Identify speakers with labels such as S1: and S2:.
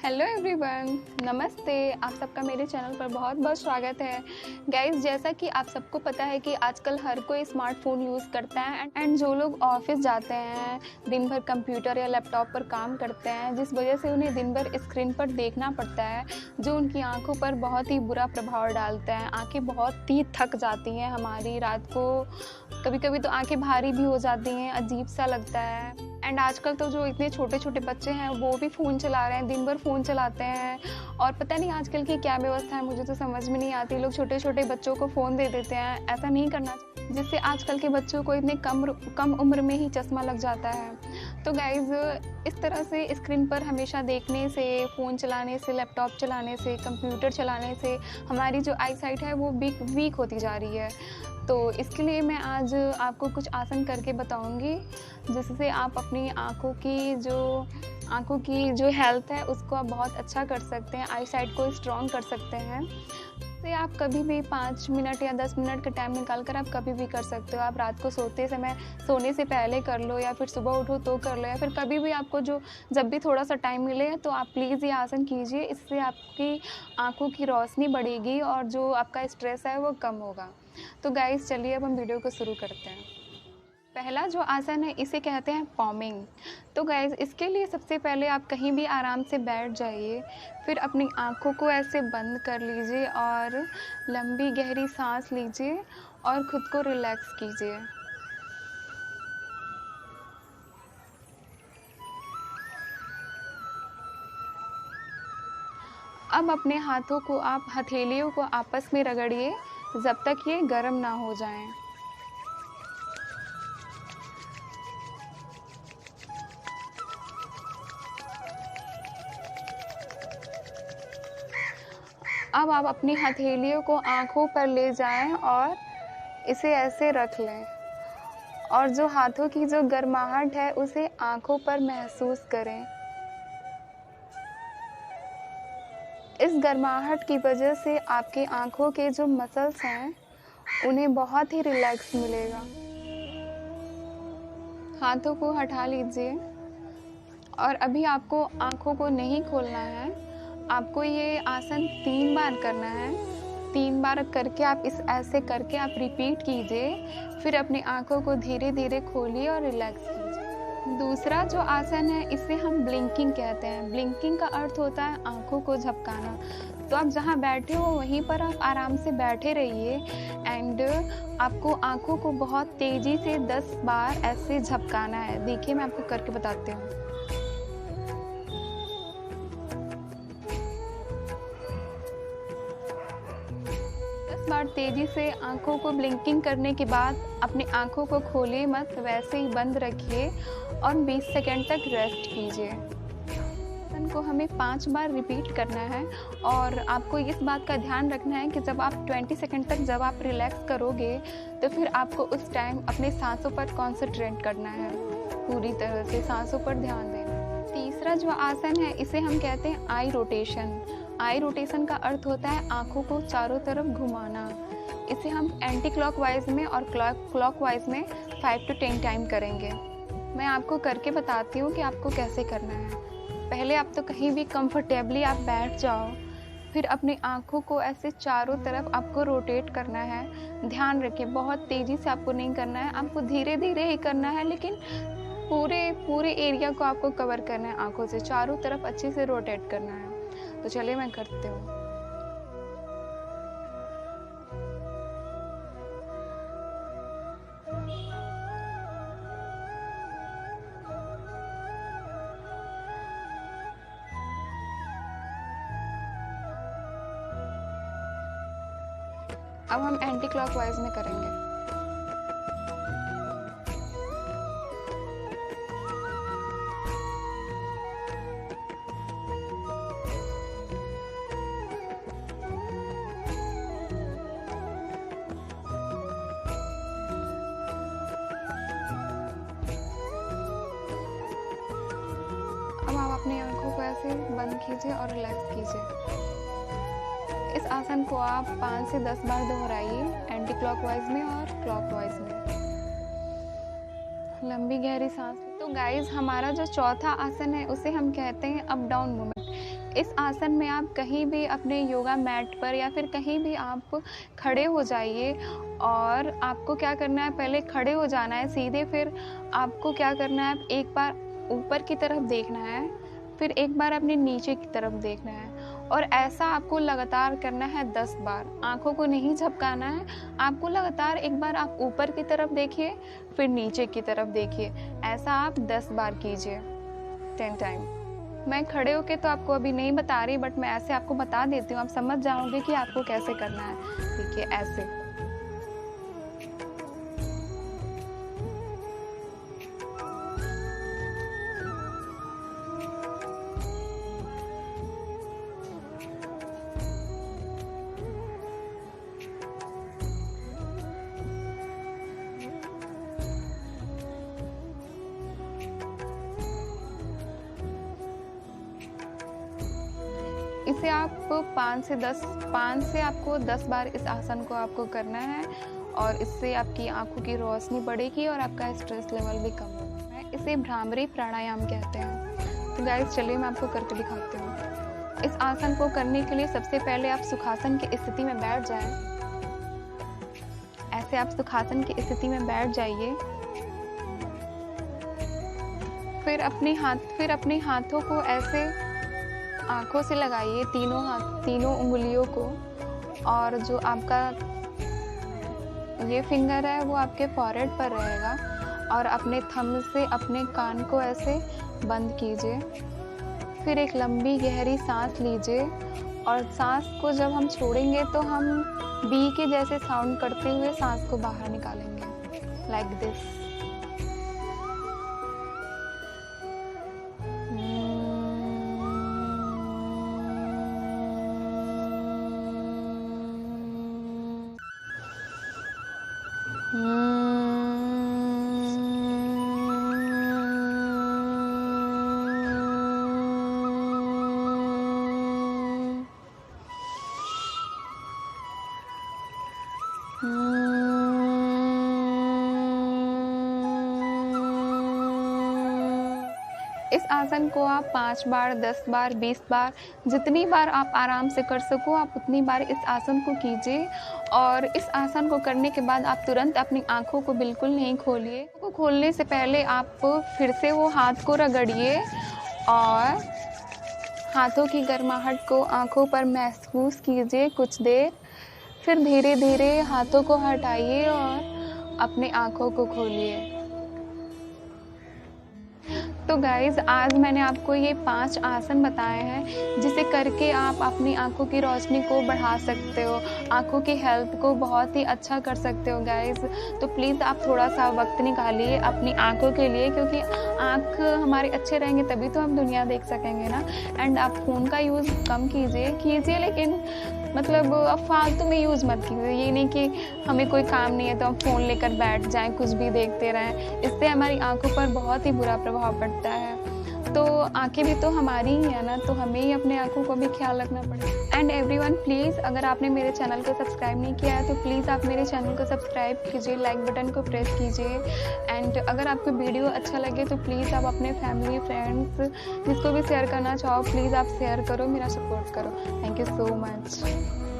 S1: Hello everyone, नमस्ते। आप सबका मेरे चैनल पर बहुत बहुत स्वागत है। गाइस, जैसा कि आप सबको पता है कि आजकल हर कोई स्मार्टफोन यूज़ करता है एंड जो लोग ऑफिस जाते हैं, दिन भर कंप्यूटर या लैपटॉप पर काम करते हैं, जिस वजह से उन्हें दिन भर स्क्रीन पर देखना पड़ता है, जो उनकी आंखों पर बहुत ही बुरा प्रभाव डालता है। आंखें बहुत ही थक जाती हैं हमारी, रात को कभी कभी तो आंखें भारी भी हो जाती हैं, अजीब सा लगता है। एंड आजकल तो जो इतने छोटे छोटे बच्चे हैं वो भी फ़ोन चला रहे हैं, दिन भर फ़ोन चलाते हैं और पता नहीं आजकल की क्या व्यवस्था है, मुझे तो समझ में नहीं आती। लोग छोटे छोटे बच्चों को फ़ोन दे देते हैं, ऐसा नहीं करना चाहिए, जिससे आजकल के बच्चों को इतने कम उम्र में ही चश्मा लग जाता है। तो गाइज़, इस तरह से स्क्रीन पर हमेशा देखने से, फ़ोन चलाने से, लैपटॉप चलाने से, कंप्यूटर चलाने से हमारी जो आई साइट है वो वीक होती जा रही है। तो इसके लिए मैं आज आपको कुछ आसन करके बताऊंगी, जिससे आप अपनी आँखों की जो हेल्थ है उसको आप बहुत अच्छा कर सकते हैं, आई साइट को स्ट्रॉन्ग कर सकते हैं। तो आप कभी भी 5 मिनट या 10 मिनट का टाइम निकाल कर आप कभी भी कर सकते हो। आप रात को सोने से पहले कर लो, या फिर सुबह उठो तो कर लो, या फिर कभी भी आपको जब भी थोड़ा सा टाइम मिले तो आप प्लीज़ ये आसन कीजिए। इससे आपकी आँखों की रोशनी बढ़ेगी और जो आपका स्ट्रेस है वो कम होगा। तो गाइस, चलिए अब हम वीडियो को शुरू करते हैं। पहला जो आसन है इसे कहते हैं पॉमिंग। तो गाइस, इसके लिए सबसे पहले आप कहीं भी आराम से बैठ जाइए, फिर अपनी आँखों को ऐसे बंद कर लीजिए और लंबी गहरी सांस लीजिए और खुद को रिलैक्स कीजिए। अब अपने हाथों को आप हथेलियों को आपस में रगड़िए जब तक ये गर्म ना हो जाएं। अब आप अपनी हथेलियों को आँखों पर ले जाएं और इसे ऐसे रख लें और जो हाथों की जो गर्माहट है उसे आँखों पर महसूस करें। इस गर्माहट की वजह से आपकी आँखों के जो मसल्स हैं उन्हें बहुत ही रिलैक्स मिलेगा। हाथों को हटा लीजिए और अभी आपको आँखों को नहीं खोलना है। आपको ये आसन 3 बार करना है। 3 बार करके आप ऐसे करके आप रिपीट कीजिए, फिर अपनी आँखों को धीरे धीरे खोलिए और रिलैक्स कीजिए। दूसरा जो आसन है इसे हम ब्लिंकिंग कहते हैं। ब्लिंकिंग का अर्थ होता है आँखों को झपकाना। तो आप जहाँ बैठे हो वहीं पर आप आराम से बैठे रहिए एंड आपको आँखों को बहुत तेज़ी से 10 बार ऐसे झपकाना है। देखिए, मैं आपको करके बताती हूँ। 10 बार तेज़ी से आँखों को ब्लिंकिंग करने के बाद अपनी आँखों को खोलिए मत, वैसे ही बंद रखिए और 20 सेकंड तक रेस्ट कीजिए। आसन को हमें 5 बार रिपीट करना है और आपको इस बात का ध्यान रखना है कि जब आप 20 सेकंड तक जब आप रिलैक्स करोगे तो फिर आपको उस टाइम अपने सांसों पर कॉन्सेंट्रेट करना है, पूरी तरह से सांसों पर ध्यान देना। तीसरा जो आसन है इसे हम कहते हैं आई रोटेशन। आई रोटेशन का अर्थ होता है आँखों को चारों तरफ घुमाना। इसे हम एंटी क्लॉकवाइज में और क्लॉकवाइज में 5 to 10 टाइम करेंगे। मैं आपको करके बताती हूँ कि आपको कैसे करना है। पहले आप तो कहीं भी कंफर्टेबली आप बैठ जाओ, फिर अपनी आँखों को ऐसे चारों तरफ आपको रोटेट करना है। ध्यान रखिए, बहुत तेज़ी से आपको नहीं करना है, आपको धीरे धीरे ही करना है, लेकिन पूरे एरिया को आपको कवर करना है। आँखों से चारों तरफ अच्छे से रोटेट करना है। तो चलिए मैं करती हूँ। अब हम एंटी क्लॉकवाइज में करेंगे। अब आप अपनी आंखों को ऐसे बंद कीजिए और रिलैक्स कीजिए। इस आसन को आप 5 से 10 बार दोहराइए, एंटी क्लॉकवाइज में और क्लॉकवाइज में। लंबी गहरी सांस। तो गाइस, हमारा जो चौथा आसन है उसे हम कहते हैं अप डाउन मूवमेंट। इस आसन में आप कहीं भी अपने योगा मैट पर या फिर कहीं भी आप खड़े हो जाइए और आपको क्या करना है, पहले खड़े हो जाना है सीधे, फिर आपको क्या करना है, एक बार ऊपर की तरफ देखना है, फिर एक बार अपने नीचे की तरफ देखना है और ऐसा आपको लगातार करना है 10 बार। आँखों को नहीं झपकाना है, आपको लगातार एक बार आप ऊपर की तरफ देखिए, फिर नीचे की तरफ देखिए। ऐसा आप 10 बार कीजिए, 10 टाइम। मैं खड़े होके तो आपको अभी नहीं बता रही, बट मैं ऐसे आपको बता देती हूँ, आप समझ जाओगे कि आपको कैसे करना है। देखिए ऐसे। इसे आप 5 से आपको 10 बार इस आसन को आपको करना है और इससे आपकी आंखों की रोशनी बढ़ेगी और आपका स्ट्रेस लेवल भी कम होगा। इसे भ्रामरी प्राणायाम कहते हैं। तो गाइस चलिए मैं आपको करके दिखाती हूँ। इस आसन को करने के लिए सबसे पहले आप सुखासन की स्थिति में बैठ जाएं। ऐसे आप सुखासन की स्थिति में बैठ जाइए। फिर अपने हाथों को ऐसे आँखों से लगाइए, तीनों उंगलियों को, और जो आपका ये फिंगर है वो आपके फॉरहेड पर रहेगा और अपने थंब से अपने कान को ऐसे बंद कीजिए। फिर एक लंबी गहरी सांस लीजिए और सांस को जब हम छोड़ेंगे तो हम बी के जैसे साउंड करते हुए सांस को बाहर निकालेंगे, लाइक दिस। इस आसन को आप 5 बार, 10 बार, 20 बार, जितनी बार आप आराम से कर सको आप उतनी बार इस आसन को कीजिए। और इस आसन को करने के बाद आप तुरंत अपनी आँखों को बिल्कुल नहीं खोलिए। आँखों को खोलने से पहले आप फिर से वो हाथ को रगड़िए और हाथों की गर्माहट को आँखों पर महसूस कीजिए कुछ देर। फिर धीरे धीरे हाथों को हटाइए और अपने आँखों को खोलिए। तो गाइज़ आज मैंने आपको ये 5 आसन बताए हैं जिसे करके आप अपनी आँखों की रोशनी को बढ़ा सकते हो, आँखों की हेल्थ को बहुत ही अच्छा कर सकते हो गाइज़। तो प्लीज़ आप थोड़ा सा वक्त निकालिए अपनी आँखों के लिए, क्योंकि आँख हमारे अच्छे रहेंगे तभी तो हम दुनिया देख सकेंगे ना। एंड आप फ़ोन का यूज़ कम कीजिए लेकिन मतलब अब फालतू में यूज़ मत कीजिए। ये नहीं कि हमें कोई काम नहीं है तो हम फ़ोन लेकर बैठ जाएं, कुछ भी देखते रहें। इससे हमारी आंखों पर बहुत ही बुरा प्रभाव पड़ता है। तो आंखें भी तो हमारी ही है ना, तो हमें ही अपने आंखों को भी ख्याल रखना पड़ेगा। एंड एवरीवन प्लीज़, अगर आपने मेरे चैनल को सब्सक्राइब नहीं किया है तो प्लीज़ आप मेरे चैनल को सब्सक्राइब कीजिए, लाइक बटन को प्रेस कीजिए। एंड अगर आपको वीडियो अच्छा लगे तो प्लीज़ आप अपने फैमिली, फ्रेंड्स जिसको भी शेयर करना चाहो प्लीज़ आप शेयर करो, मेरा सपोर्ट करो। Thank you so much.